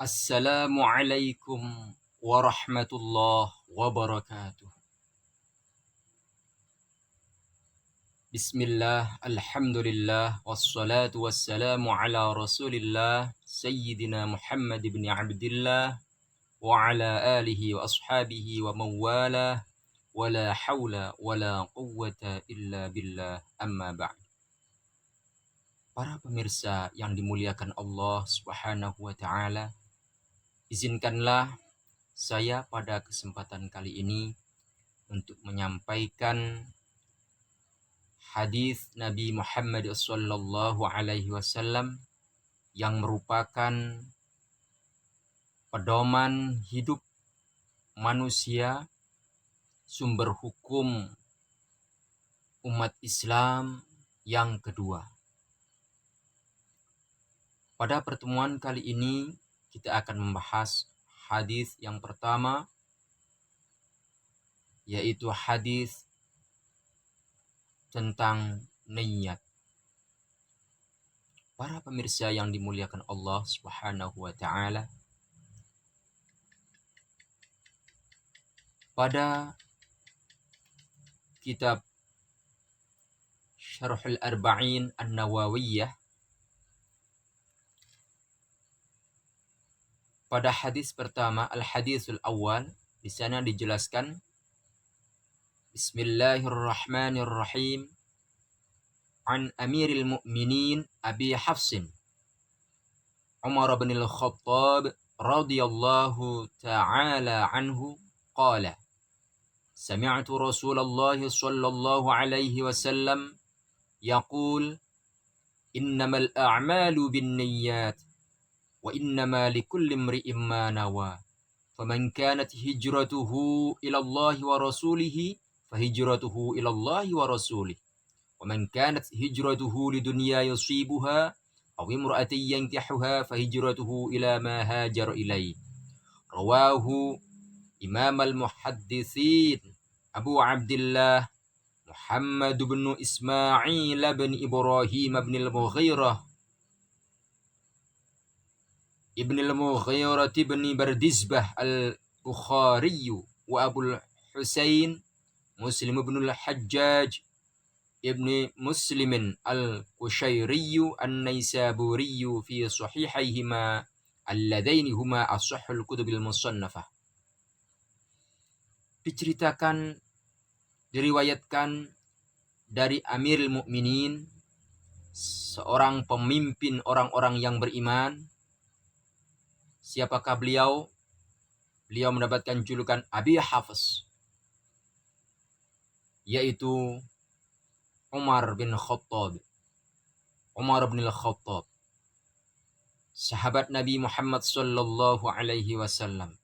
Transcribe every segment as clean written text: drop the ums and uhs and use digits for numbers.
Assalamualaikum warahmatullahi wabarakatuh. Bismillah, alhamdulillah, wassalatu wassalamu ala rasulillah, Sayyidina Muhammad ibn Abdillah, wa ala alihi wa ashabihi wa mawala, wa la hawla wa la quwwata illa billah, amma ba'd. Para pemirsa yang dimuliakan Allah subhanahu wa ta'ala, izinkanlah saya pada kesempatan kali ini untuk menyampaikan hadis Nabi Muhammad sallallahu alaihi wasallam yang merupakan pedoman hidup manusia, sumber hukum umat Islam yang kedua. Pada pertemuan kali ini kita akan membahas hadis yang pertama, yaitu hadis tentang niat. Para pemirsa yang dimuliakan Allah Subhanahu wa taala, pada kitab Syarhul Arba'in An-Nawawiyah, pada hadis pertama, al-hadisul awal, di sana dijelaskan Bismillahirrahmanirrahim. An Amiril Mu'minin Abi Hafsin Umar bin al-Khattab radhiyallahu ta'ala anhu qala Sami'tu Rasulullah sallallahu alaihi wasallam yaqul innamal a'malu binniyat wa innama likulli imri'in ma nawa faman kanat hijratuhu ila Allah wa rasulih fahijratuhu ila Allah wa rasulih wa man kanat hijratuhu lidunya yusibuha aw imra'atin yankihuha fahijratuhu ila ma hajara ilaihi. Rawahu Imam al-Muhadditsin Abu Abdullah Muhammad bin Ismail bin Ibrahim bin al-Mughirah ibn al-Mughirah ibn Bardizbah al-Bukhari wa Abu Husain Muslim ibn al-Hajjaj ibn Muslim al-Qushayri an-Naisaburi fi sahihayhima alladaini huma ashahul kutubil musannafah. Diceritakan, diriwayatkan dari Amirul Mukminin, seorang pemimpin orang-orang yang beriman. Siapakah beliau? Beliau mendapatkan julukan Abi Hafs, yaitu Umar bin Khattab. Umar bin Khattab, sahabat Nabi Muhammad sallallahu alaihi wasallam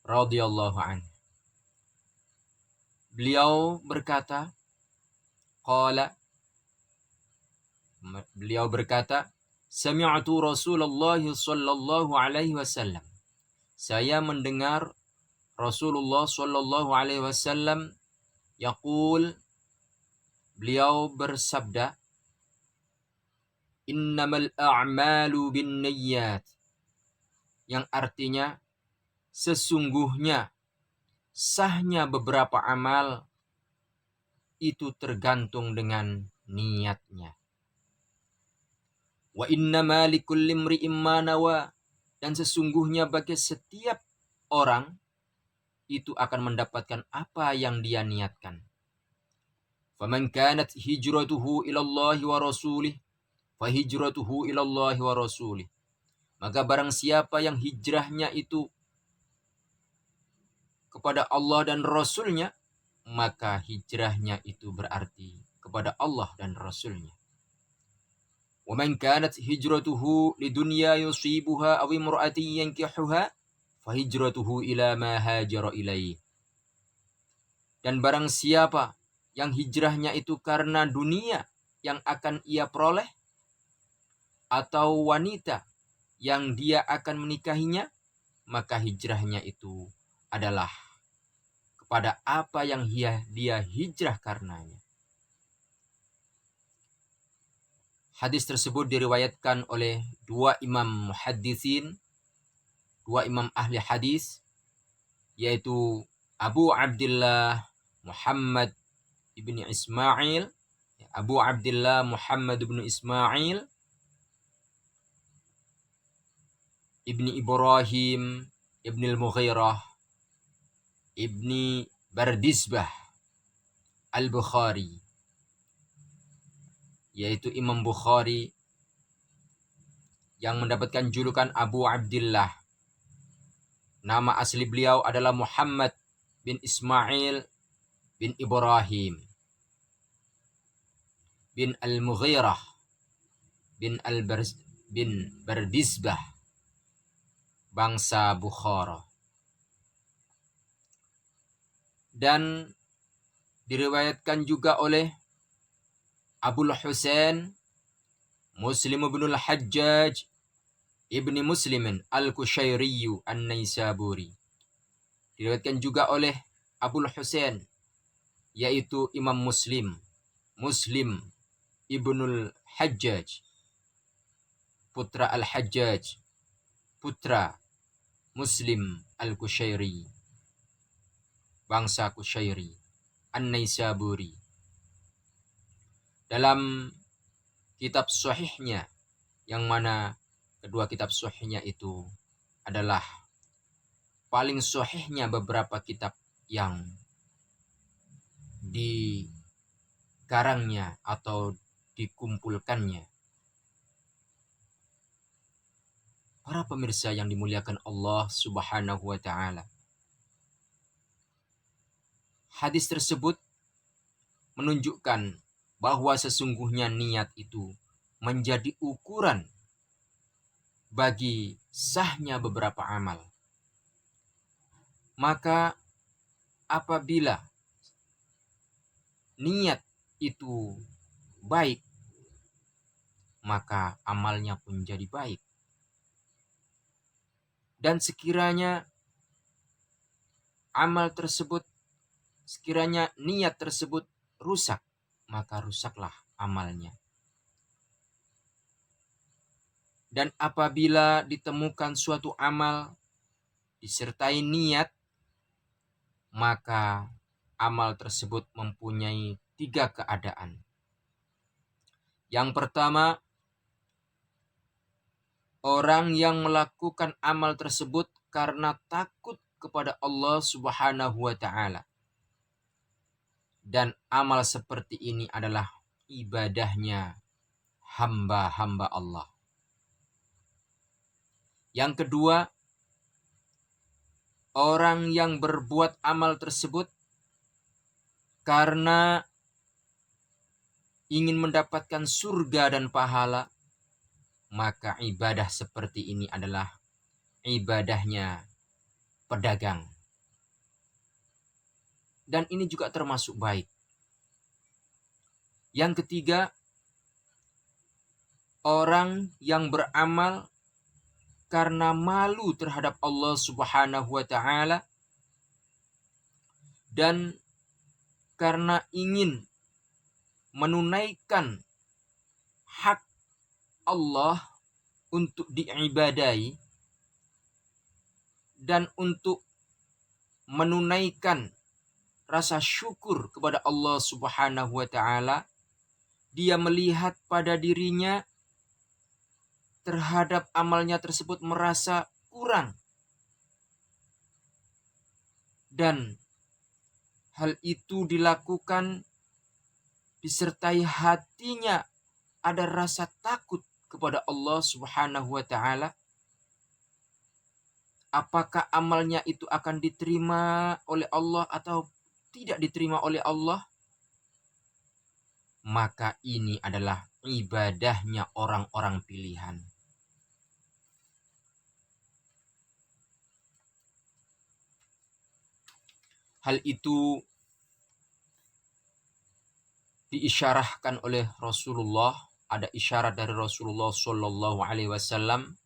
radhiyallahu anhu. Beliau berkata, Sami'tu Rasulullah sallallahu alaihi wasallam. Saya mendengar Rasulullah sallallahu alaihi wasallam yaqul, beliau bersabda, innamal a'malu binniyat, yang artinya sesungguhnya sahnya beberapa amal itu tergantung dengan niatnya. Wa innama likulli imri'in ma nawa, dan sesungguhnya bagi setiap orang itu akan mendapatkan apa yang dia niatkan. Faman kanat hijratuhu ila Allah wa rasulih fahijratuhu ila Allah wa rasulih. Maka barang siapa yang hijrahnya itu kepada Allah dan Rasulnya, maka hijrahnya itu berarti kepada Allah dan Rasulnya. Wa man kanat hijratuhu lidunya yusibuha aw imra'atin yankihuha fahijratuhu ila ma hajara ilaihi. Dan barang siapa yang hijrahnya itu karena dunia yang akan ia peroleh atau wanita yang dia akan menikahinya, maka hijrahnya itu adalah kepada apa yang dia hijrah karenanya. Hadis tersebut diriwayatkan oleh dua imam muhaddisin, dua imam ahli hadis, yaitu Abu Abdullah Muhammad ibni Ismail, Abu Abdullah Muhammad ibni Ismail ibni Ibrahim ibni al-Mughirah ibni Bardisbah al-Bukhari, yaitu Imam Bukhari yang mendapatkan julukan Abu Abdullah. Nama asli beliau adalah Muhammad bin Ismail bin Ibrahim bin Al-Mughirah bin Bardisbah, bangsa Bukhara. Dan diriwayatkan juga oleh Abul Husain Muslim bin al-Hajjaj ibni Muslimin al-Kushairiyu an-Naisaburi. Diriwayatkan juga oleh Abul Husain, yaitu Imam Muslim ibnul Hajjaj, putra al-Hajjaj, putra Muslim al-Kushairi, bangsa Kushairi an-Naisaburi. Dalam kitab sahihnya, yang mana kedua kitab sahihnya itu adalah paling sahihnya beberapa kitab yang dikarangnya atau dikumpulkannya. Para pemirsa yang dimuliakan Allah Subhanahu wa Ta'ala, hadis tersebut menunjukkan bahwa sesungguhnya niat itu menjadi ukuran bagi sahnya beberapa amal. Maka apabila niat itu baik, maka amalnya pun jadi baik. Dan sekiranya amal tersebut, sekiranya niat tersebut rusak, maka rusaklah amalnya. Dan apabila ditemukan suatu amal disertai niat, maka amal tersebut mempunyai 3 keadaan. Yang pertama, orang yang melakukan amal tersebut karena takut kepada Allah Subhanahu wa Ta'ala. Dan amal seperti ini adalah ibadahnya hamba-hamba Allah. Yang kedua, orang yang berbuat amal tersebut karena ingin mendapatkan surga dan pahala, maka ibadah seperti ini adalah ibadahnya pedagang. Dan ini juga termasuk baik. Yang ketiga, orang yang beramal karena malu terhadap Allah Subhanahu wa Ta'ala dan karena ingin menunaikan hak Allah untuk diibadahi dan untuk menunaikan rasa syukur kepada Allah Subhanahu wa Ta'ala, dia melihat pada dirinya terhadap amalnya tersebut merasa kurang. Dan hal itu dilakukan disertai hatinya ada rasa takut kepada Allah Subhanahu wa Ta'ala. Apakah amalnya itu akan diterima oleh Allah atau tidak diterima oleh Allah? Maka ini adalah ibadahnya orang-orang pilihan. Hal itu diisyarahkan oleh Rasulullah. Ada isyarat dari Rasulullah Shallallahu Alaihi Wasallam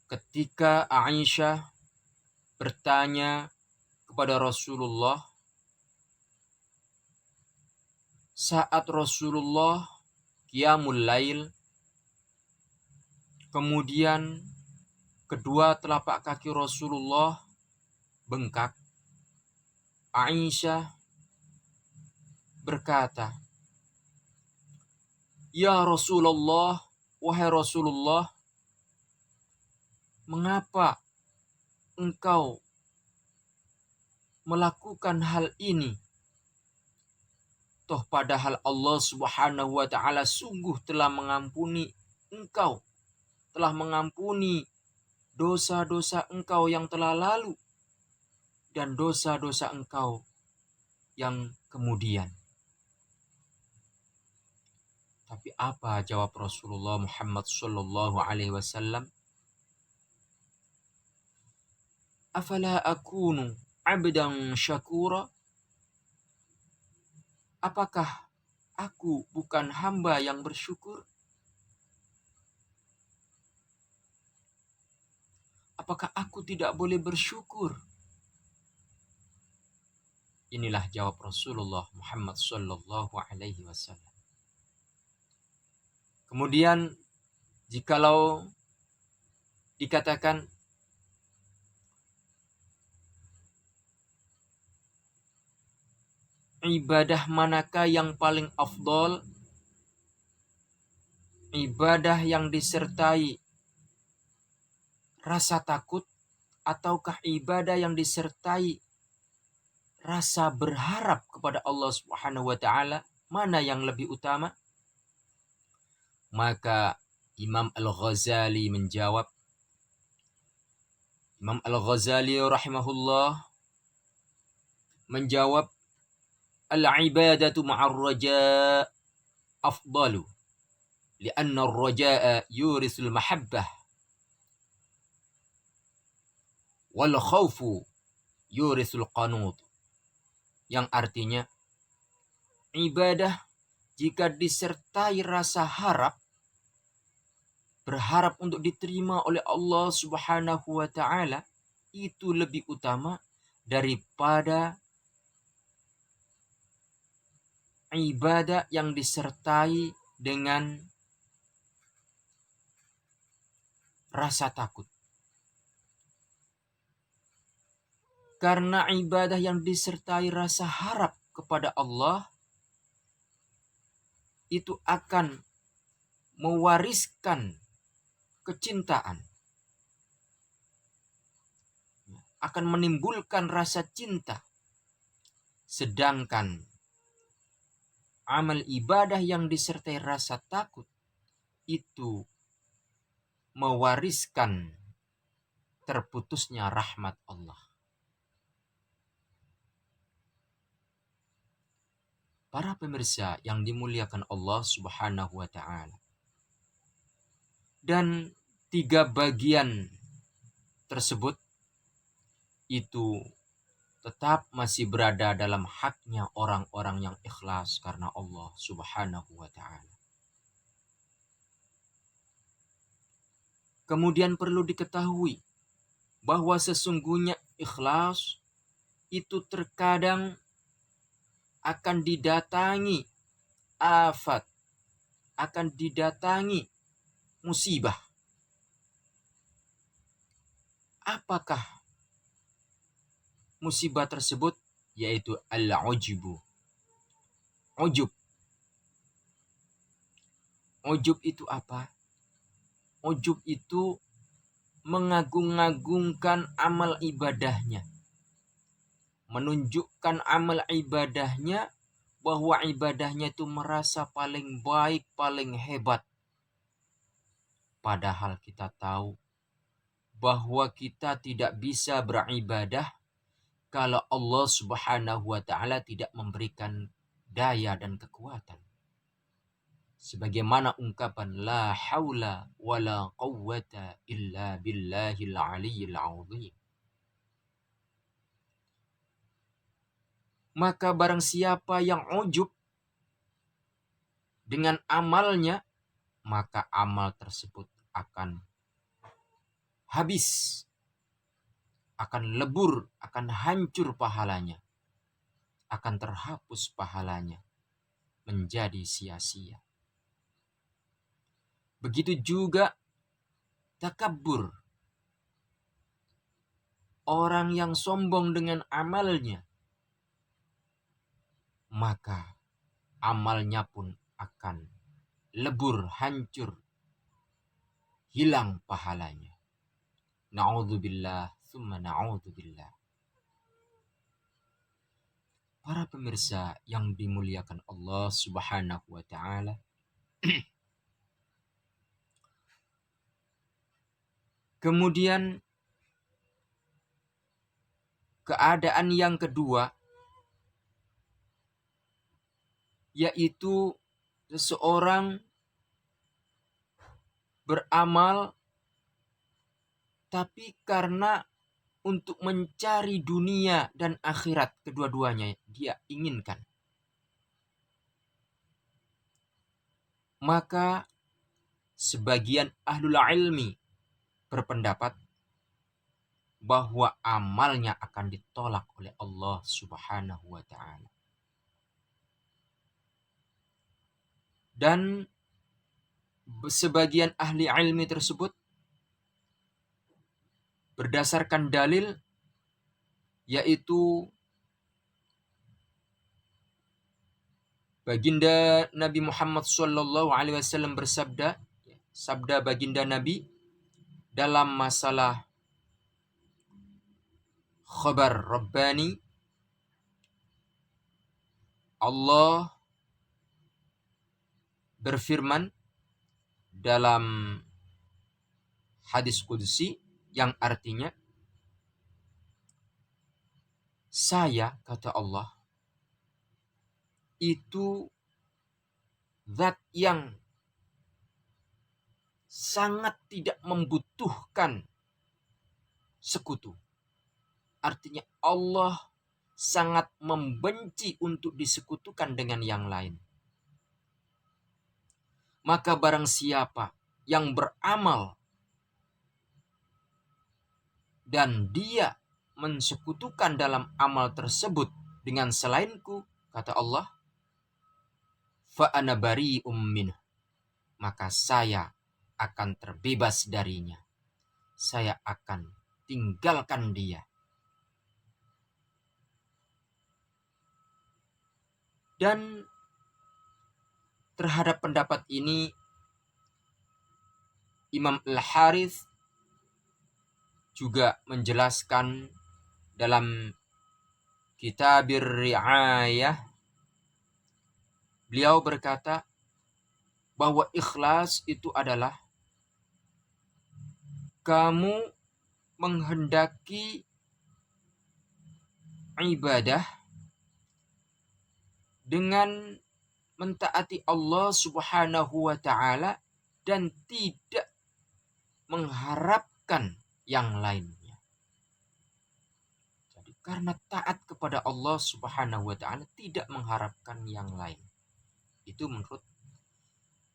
ketika Aisyah bertanya kepada Rasulullah saat Rasulullah qiyamul lail, kemudian kedua telapak kaki Rasulullah bengkak, Aisyah berkata, "Ya Rasulullah, wahai Rasulullah, mengapa engkau melakukan hal ini? Toh padahal Allah Subhanahu wa taala sungguh telah mengampuni engkau, telah mengampuni dosa-dosa engkau yang telah lalu dan dosa-dosa engkau yang kemudian." Tapi apa jawab Rasulullah Muhammad sallallahu alaihi wasallam? "Afala akunu abdan syakura?" Apakah aku bukan hamba yang bersyukur? Apakah aku tidak boleh bersyukur? Inilah jawab Rasulullah Muhammad sallallahu alaihi wasallam. Kemudian jikalau dikatakan ibadah manakah yang paling afdol? Ibadah yang disertai rasa takut ataukah ibadah yang disertai rasa berharap kepada Allah Subhanahu wa taala? Mana yang lebih utama? Maka Imam Al-Ghazali menjawab, Imam Al-Ghazali rahimahullah menjawab, "Al-ibadatu ma'ar raja' afdalu, lianna ar-raja'a yurisul mahabbah, wal khawfu yurisul qanut." Yang artinya, ibadah jika disertai rasa harap, berharap untuk diterima oleh Allah Subhanahu wa taala, itu lebih utama daripada ibadah yang disertai dengan rasa takut. Karena ibadah yang disertai rasa harap kepada Allah itu akan mewariskan kecintaan, akan menimbulkan rasa cinta. Sedangkan amal ibadah yang disertai rasa takut itu mewariskan terputusnya rahmat Allah. Para pemirsa yang dimuliakan Allah Subhanahu wa taala. Dan tiga bagian tersebut itu tetap masih berada dalam haknya orang-orang yang ikhlas karena Allah Subhanahu wa taala. Kemudian perlu diketahui bahwa sesungguhnya ikhlas itu terkadang akan didatangi afat, akan didatangi musibah. Apakah musibah tersebut? Yaitu al-ujbu. Ujub. Ujub itu apa? Ujub itu mengagung-agungkan amal ibadahnya. Menunjukkan amal ibadahnya bahwa ibadahnya itu merasa paling baik, paling hebat. Padahal kita tahu bahwa kita tidak bisa beribadah kalau Allah Subhanahu wa taala tidak memberikan daya dan kekuatan. Sebagaimana ungkapan la haula wala quwwata illa billahil aliyyil azim. Maka barang siapa yang ujub dengan amalnya, maka amal tersebut akan habis, akan lebur, akan hancur pahalanya, akan terhapus pahalanya. menjadi sia-sia. Begitu juga takabur, orang yang sombong dengan amalnya, maka amalnya pun akan lebur, hancur, hilang pahalanya. Na'udzubillah, summa na'udzubillah. Para pemirsa yang dimuliakan Allah Subhanahu wa ta'ala, kemudian keadaan yang kedua, yaitu seseorang beramal tapi karena untuk mencari dunia dan akhirat, kedua-duanya dia inginkan. Maka sebagian ahlul ilmi berpendapat bahwa amalnya akan ditolak oleh Allah Subhanahu wa ta'ala. Dan sebagian ahli ilmi tersebut berdasarkan dalil, yaitu baginda Nabi Muhammad SAW bersabda, sabda baginda Nabi dalam masalah khabar Rabbani, Allah berfirman dalam hadis qudsi yang artinya, saya, kata Allah, itu zat yang sangat tidak membutuhkan sekutu. Artinya Allah sangat membenci untuk disekutukan dengan yang lain. Maka barang siapa yang beramal dan dia mensekutukan dalam amal tersebut dengan selainku, kata Allah, fa ana bari'um minhu, maka saya akan terbebas darinya. Saya akan tinggalkan dia. Dan terhadap pendapat ini Imam Al-Harith juga menjelaskan dalam Kitabir Ri'ayah. Beliau berkata bahwa ikhlas itu adalah kamu menghendaki ibadah dengan mentaati Allah Subhanahu wa ta'ala dan tidak mengharapkan yang lainnya. Jadi karena taat kepada Allah Subhanahu wa ta'ala, tidak mengharapkan yang lain. Itu menurut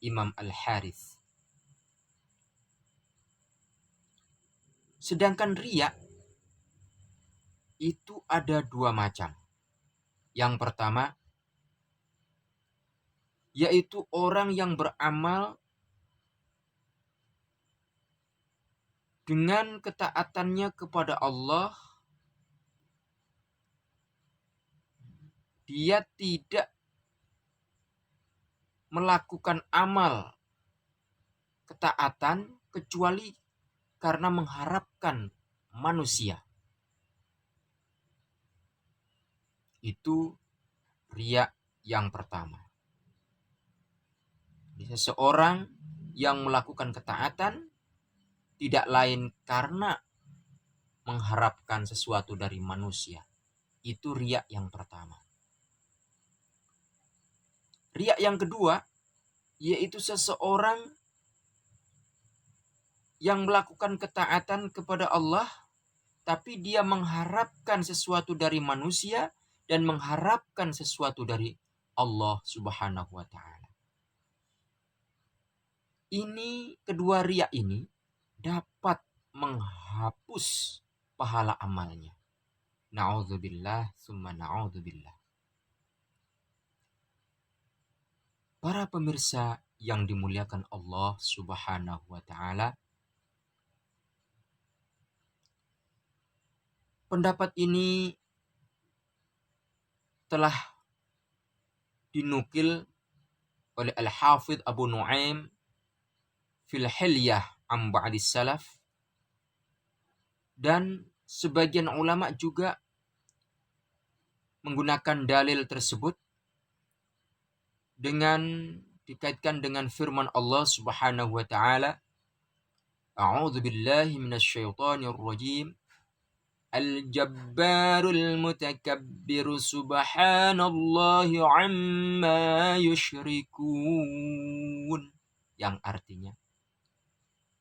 Imam Al-Harith. Sedangkan riya itu ada dua macam. Yang pertama, yaitu orang yang beramal dengan ketaatannya kepada Allah, dia tidak melakukan amal ketaatan kecuali karena mengharapkan manusia. Itu riya yang pertama. Seseorang yang melakukan ketaatan tidak lain karena mengharapkan sesuatu dari manusia. Itu riya yang pertama. Riya yang kedua, yaitu seseorang yang melakukan ketaatan kepada Allah, tapi dia mengharapkan sesuatu dari manusia dan mengharapkan sesuatu dari Allah Subhanahu wa ta'ala. Ini, kedua riya ini dapat menghapus pahala amalnya. Na'udzubillah, summa na'udzubillah. Para pemirsa yang dimuliakan Allah Subhanahu wa Ta'ala, pendapat ini telah dinukil oleh Al-Hafidh Abu Nu'aim fil Hilyah an ba'dis salaf, dan sebagian ulama juga menggunakan dalil tersebut dengan dikaitkan dengan firman Allah Subhanahu wa Ta'ala, A'udzu billahi minasyaitonir rajim, Al-Jabbarul Mutakabbir subhanallahi amma yushrikun, yang artinya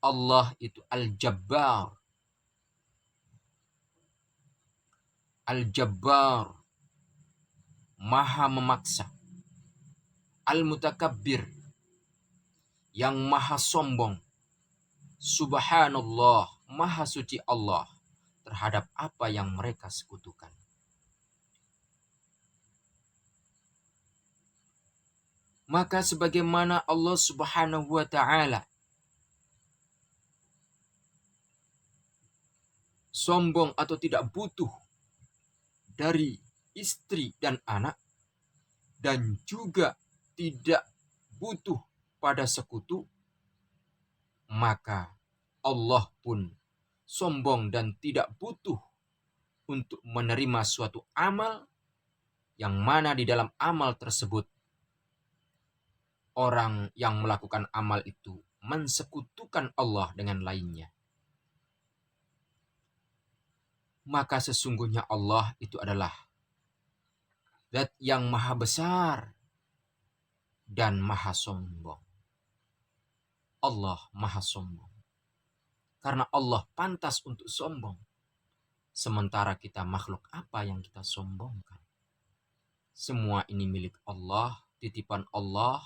Allah itu Al-Jabbar. Al-Jabbar, maha memaksa. Al-Mutakabbir, yang maha sombong. Subhanallah, maha suci Allah terhadap apa yang mereka sekutukan. Maka sebagaimana Allah Subhanahu wa Ta'ala sombong atau tidak butuh dari istri dan anak, dan juga tidak butuh pada sekutu, maka Allah pun sombong dan tidak butuh untuk menerima suatu amal yang mana di dalam amal tersebut orang yang melakukan amal itu mensekutukan Allah dengan lainnya. Maka sesungguhnya Allah itu adalah Zat yang maha besar dan maha sombong. Allah maha sombong. Karena Allah pantas untuk sombong. Sementara kita makhluk, apa yang kita sombongkan? Semua ini milik Allah, titipan Allah,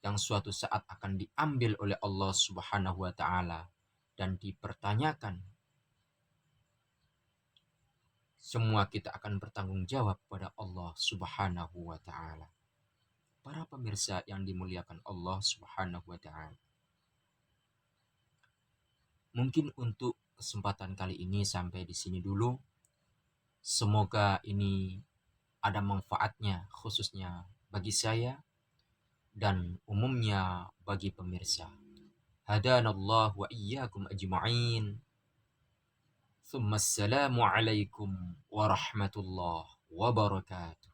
yang suatu saat akan diambil oleh Allah Subhanahu wa Ta'ala dan dipertanyakan. Semua kita akan bertanggung jawab pada Allah Subhanahu wa Ta'ala. Para pemirsa yang dimuliakan Allah Subhanahu wa Ta'ala, mungkin untuk kesempatan kali ini sampai di sini dulu. Semoga ini ada manfaatnya, khususnya bagi saya dan umumnya bagi pemirsa. Hadanallahu wa iyyakum ajma'in. Tsumma assalamu alaikum warahmatullahi wabarakatuh.